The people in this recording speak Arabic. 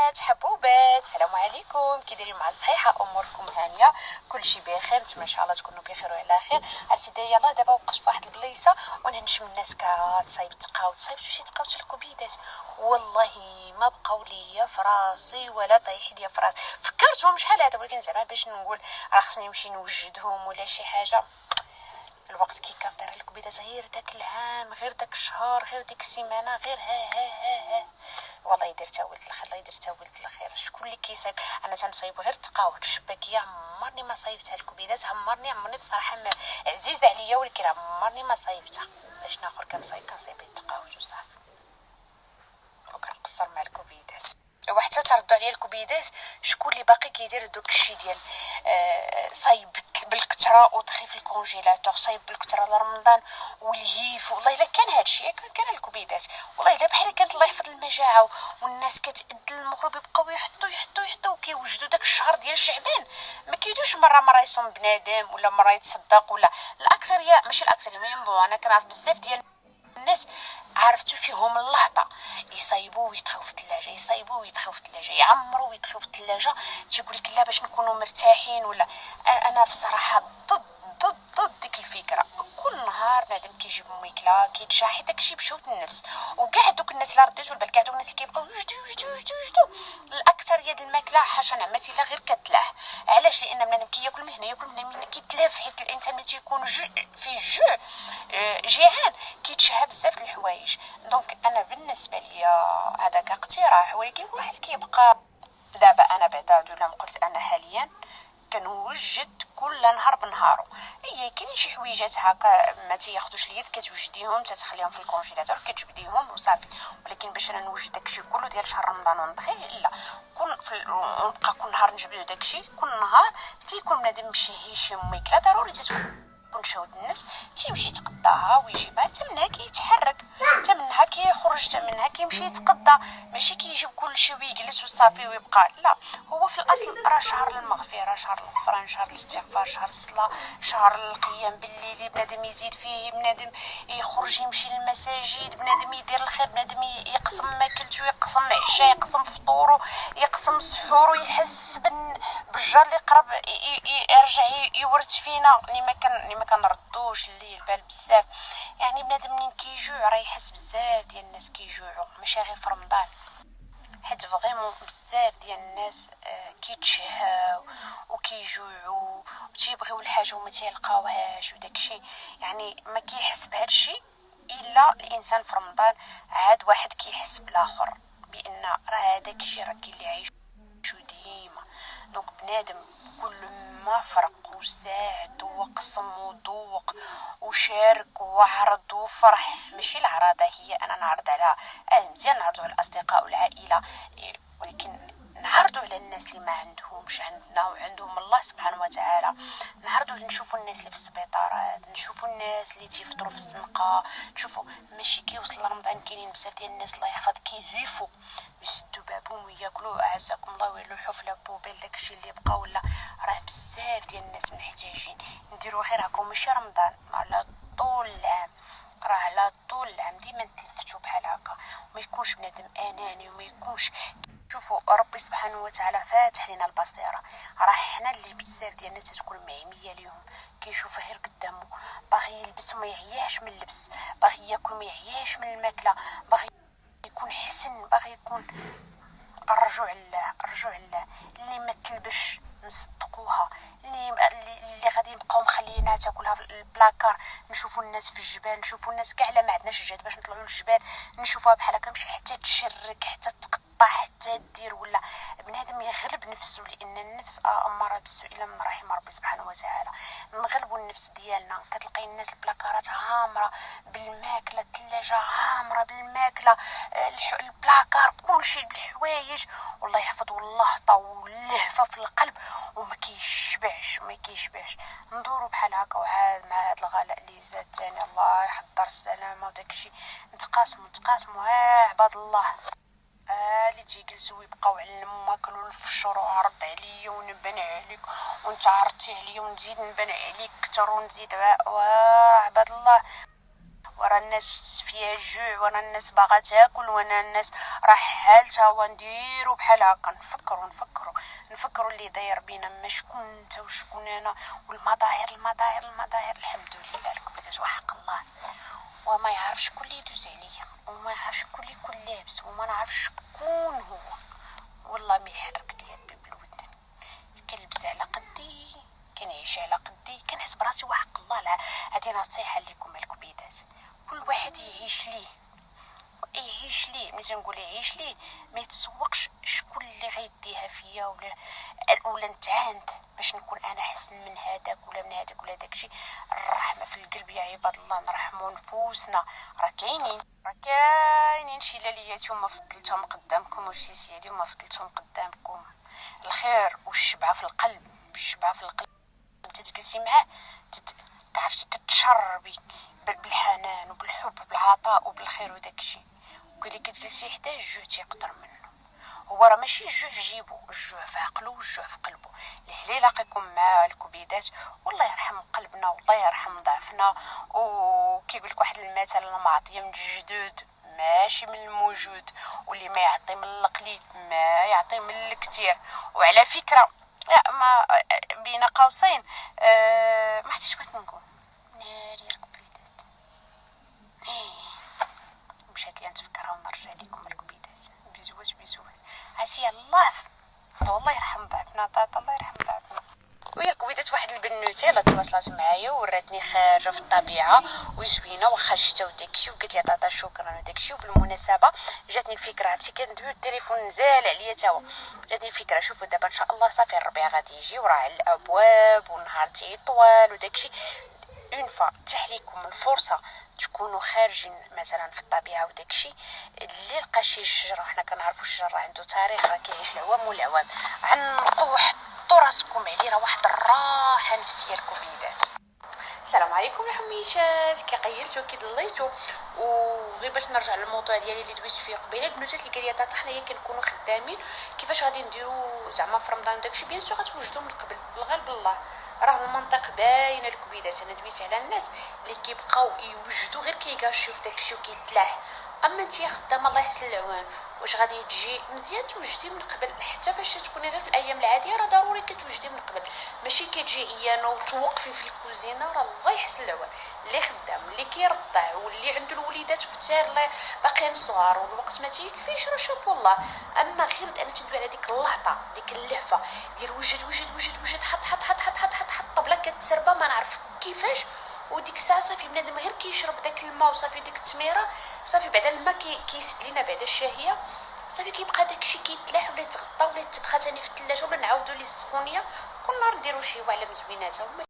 البنات حبوبات، السلام عليكم. كي دايرين مع الصحيحه؟ اموركم هانيه؟ كلشي بخير؟ نتمنى ان شاء الله تكونوا بخير وعلى خير. عرفتي دايره يلاه دابا وقفت فواحد البليصه ونهنشم الناس كتصايب تقاوت شي تقاوت الكبيدات، والله ما بقاو ليا فراسي ولا طايح ليا فراسي. فكرتهم شحال هذا، ولكن زعما باش نقول راه خصني نمشي نوجدهم ولا شي حاجه. الوقت كي كطير الكبيدات غير داك العام، غير داك الشهر، غير ديك السيمانه، غير ها والله درتها ولد الخير، الله درتها ولد الخير. شكون اللي كيصايب؟ انا تنصايب غير تقاوت الشباكيه، عمرني ما صايبتها الكبيدات، عمرني بصراحه عزيزه عليا، ولكن عمرني ما صايبتها. باش ناخر كنصايب التقاوت وصافي وكنقصر مع الكبيدات. وحتى تردوا عليا الكبيدات شكون اللي باقي كيدير دوك الشيء ديال صايب بالكثره وطخي في الكونجيلاتور، صايب بالكثره لرمضان والهيف. والله الا كان هادشي كان الكبيدات، والله الا بحال كانت الله يحفظ المجاعه والناس كتأذن المغرب يبقاو يحطوا وكيوجدوا داك الشهر ديال شعبان. ما كيدوش مره يصوم بنادم ولا مره يتصدق، ولا الاكثريه ماشي الاكثريه ميم. انا كنعرف بزاف ديال الناس عرفتو فيهم اللهطه، يصايبوا ويدخلوا في الثلاجه، يصايبوا ويدخلوا في الثلاجه، يعمروا ويدخلوا في الثلاجه. تيقول لك لا باش نكونوا مرتاحين ولا. انا بصراحه ضد ديك الفكره. كل نهار نادم كيجيب ميكله كيتشا، حيت داكشي بشوت النفس. وكاع دوك الناس اللي رديتو البال، كاع دوك الناس اللي كيبقاو يوجدوا الاكثريه ديال الماكله حاشا نعمتي لا غير كتلاح. علاش؟ لان بنادم كياكل من هنا كيتلاف، حيت الانسان ملي تيكون فيه جيعان كيتشهى بزاف د الحوايج. دونك انا بالنسبه ليا هذاك اقتراح، ولكن واحد كيبقى. دابا انا بعدا دولا قلت انا حاليا كنوجد كل نهار بنهارو. هي كاين شي حويجات هكا ما تياخذوش اليد، كتوجديهم تتخليهم في الكونجيلاتور كتجبديهم وصافي. ولكن باش انا نوجد داكشي كله ديال شهر رمضان ونطخيه لا، ونبقى كل نهار نجبدو داكشي. كل نهار تيكون بنادم مشهي شي ميكله ضروري تكون شهود النفس، تيمشي يتقداها ويجيبها، حتى منها كيتحرك، حتى منها كيخرج، حتى منها كيمشي يتقدى. ماشي كيجيب كلشي ويجلس وصافي ويبقى لا. هو في الاصل راه شهر المغفره، شهر الغفران، شهر الاستغفار، شهر الصلاه، شهر القيام بالليل. بنادم يزيد فيه، بنادم يخرج يمشي للمساجد، بنادم يدير الخير، بنادم يقسم ماكلته، يقسم عشاء، يقسم فطوره، يقسم سحوره، يحس بالجار اللي قرب يرجع يورث فينا اللي ما كنردوش اللي البال بزاف. يعني بنادم منين كيجوع راه يحس. بزاف ديال الناس كيجوعوا ماشي غير في رمضان، حيت فريمون بزاف ديال الناس كيتشهاو وكيجوعوا وتيبغيو الحاجه وما تيلقاوهاش وداكشي. يعني ما كيحس بهادشي الا الانسان في رمضان. عاد واحد كيحس بالاخر بان راه هذاك الشيء راه كاين اللي عايش ديما. دونك بنادم كل ما فرق وساعد وقسم وذوق وشارك وعرض وفرح. ماشي العراضه هي انا نعرض على مزيان، نعرضوا على الاصدقاء والعائله، ولكن نعرضوا على الناس اللي ما عندهمش عندنا وعندهم الله سبحانه وتعالى. نعرضوا نشوفوا الناس اللي في السبيطارات، نشوفوا الناس اللي تيفطروا في الزنقه. تشوفوا ماشي كيوصل رمضان كاينين بزاف ديال الناس الله يحفظ كيزيفوا يسدوا بابهم وياكلوا اعزكم الله ويلوحوا في لابوبيل داكشي اللي بقى. ولا راه بزاف ديال الناس محتاجين. نديروا غير هكا ماشي رمضان، على طول العام. راه على طول العام ديما نتلفتوا بحال هكا، وما يكونش بنادم اناني وما يكونش. شوفوا ربي سبحانه وتعالى فاتح لنا البصيره. راه حنا اللي بزاف ديال الناس تكون معميه ليهم، كيشوف غير قدامه، باغي يلبس وما يعياش من اللبس، باغي ياكل وما يعياش من الماكله، باغي يكون حسن، باغي يكون. الرجوع لله. اللي ما تلبش نصدقوها، اللي غادي نبقاو مخليينها تاكلها في البلاكار. نشوفوا الناس في الجبال، نشوفوا الناس كاع لا ما عندناش الجهد باش نطلعوا للجبال، نشوفوها بحال هكا ماشي حتى تشرك حتى تقطع حتى دير. ولا بنادم يغلب نفسه، لان النفس اماره بالسوء الا من رحم ربي سبحانه وتعالى. نغلبوا النفس ديالنا. كتلقاي الناس البلاكارات عامره بالماكله، الثلاجه عامره بالماكله، البلاكار كلشي بالحوايج، والله يحفظ اللهطه واللهفه في القلب، وما كيشبعش. ندوروا بحال هكا. وعاد مع هذا الغلاء اللي زاد ثاني الله يحضر السلامه وداكشي، نتقاسموا عباد الله. اللي تيجلسوا ويبقاو على الماكل الفشر وعرض عليا ونبان عليك وانت عرضتي عليا ونزيد نبان عليك اكثر ونزيد. عباد الله ورا الناس فيها الجوع، ورا الناس باغا تاكل، وانا الناس راه حالتها ونديرو بحال هكا. نفكروا اللي داير بينا، ما شكون انت وشكون انا، والمظاهر الحمد لله الكبيدات وحق الله. وما يعرف شكون اللي يدوز عليا، وما يعرف شكون اللي يكون لابس، وما نعرف شكون هو. والله ما يحرك ليا باب الودن. كنلبس على قدي، كنعيش على قدي، كنحس براسي وحق الله. لا هذه نصيحه لكم الكبيدات، كل واحد يعيش ليه ملي تنقول يعيش ليه، ما يتسوقش شكون اللي غيديها فيا ولا نتعاند باش نكون انا احسن من هذاك ولا من هذاك ولا داكشي. الرحمه في القلب يا عباد الله، نرحموا نفوسنا. راه كاينين شي لاليات وما فضلتهم قدامكم، وشي سيدي وما فضلتهم قدامكم. الخير والشبعه في القلب، تتجلسي معاه عرفتي كتشربي بالحنان وبالحب وبالعطاء وبالخير وداكشي. وكلي كتجلسي حداه الجوع تيقدر منه. هو راه ماشي الجوع في جيبو، الجوع في عقلو والجوع في قلبو. اللي لاقيكم مع الكبيدات والله يرحم قلبنا والله يرحم ضعفنا. وكيقول لك واحد المثل، المعطيه من الجدود ماشي من الموجود، واللي ما يعطي من القليل ما يعطي من الكثير. وعلى فكره ما بين قوسين ما حتى بغيت نقول ناري الكبيدات. مشات لي نتفكرها ونرجع لكم الكبيدات. بيزوات عسي الله والله يرحم ضعفنا، طاطا الله يرحم ضعفنا. ويا الكبيدات واحد البنوته لا تواصلات معايا وراتني خارجه في الطبيعه وزوينه واخا الشتا وداكشي، وقالت لي طاطا شكرا وداكشي. وبالمناسبه جاتني الفكره، عرفتي كندويو التليفون نزال عليا تاهو، جاتني الفكره. شوفوا دابا ان شاء الله صافي الربيع غادي يجي وراه على الابواب والنهار تيطوال وداكشي. اون فوا تح ليكم الفرصه تكونوا خارجين مثلا في الطبيعه وداكشي، اللي لقى شي شجره، حنا كنعرفوا الشجر عندو تاريخ، راه كيعيش العوام والعوام، عنقوا حطوا راسكم عليه، راه واحد الراحه نفسيه الكبيدات. السلام عليكم الحميشات، كي قيلتو كي ضليتو. وغير باش نرجع للموضوع ديالي اللي دويت فيه قبيله، البنوتات اللي قال لي طاطا حنايا كنكونوا خدامين كيفاش غادي نديروا زعما في رمضان داكشي. بيان سور غتوجدوا من قبل، الغالب الله راه المنطق باينه الكبيدات. انا دويت على الناس اللي كيبقاو يوجدوا غير كيغاشيو في داكشي وكيتلاح. اما انت خدامه الله يحسن العوان، واش غادي تجي مزيان توجدي من قبل. حتى فاش تكوني غير في الايام العاديه راه ضروري كتوجدي من قبل، ماشي كتجي عيانه وتوقفي في الكوزينه. راه الله يحسن العوان اللي خدام اللي كيرضع واللي عنده الوليدات كثار اللي باقيين صغار والوقت ما تيكفيش، راه شاف والله. اما غير انا تندوي على ديك اللهطه ديك اللهفه ديال وجد حط طبله كتسربه ما نعرف كيفاش. وديك الساعه صافي بنادم غير كيشرب داك الماء وصافي ديك التميره صافي بعدا الماء كيسد لينا بعدا الشهيه، صافي كيبقى داكشي كيتلاح ولا يتغطى ولا يتدخل ثاني في الثلاجه ولا نعاودوا ليه السخونيه. كل نهار نديروا شي وعلى مزويناتها.